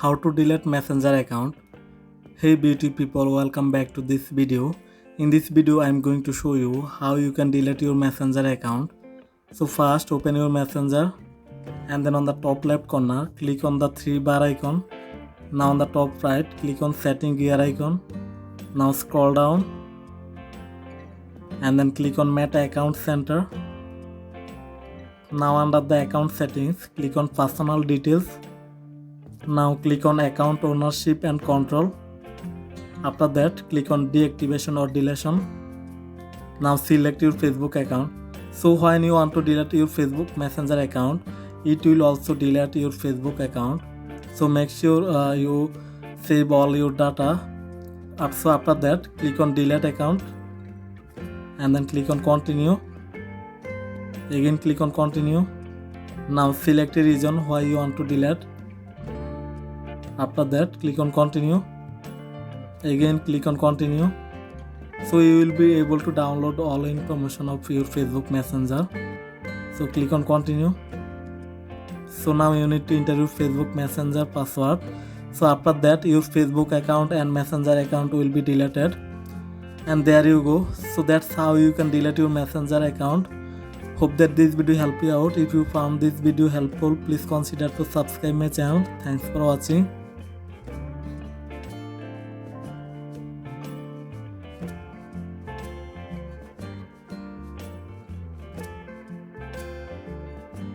How to delete messenger account. Hey beauty people, welcome back to this video. In this video I am going to show you how you can delete your messenger account. So first open your messenger and then on the top left corner click on the three bar icon. Now on the top right click on setting gear icon. Now scroll down and then click on Meta account center. Now under the account settings click on personal details. Now click on account ownership and control. After that click on deactivation or deletion. Now select your Facebook account. So when you want to delete your Facebook Messenger account, it will also delete your Facebook account. So make sure you save all your data. So after that click on delete account and then click on continue. Again click on continue. Now select a region where you want to delete. After that click on continue. Again click on continue. So you will be able to download all information of your Facebook Messenger. So click on continue. So now you need to enter your Facebook Messenger password. So after that your Facebook account and Messenger account will be deleted. And there you go. So that's how you can delete your Messenger account. Hope that this video helped you out. If you found this video helpful, please consider to subscribe my channel. Thanks for watching.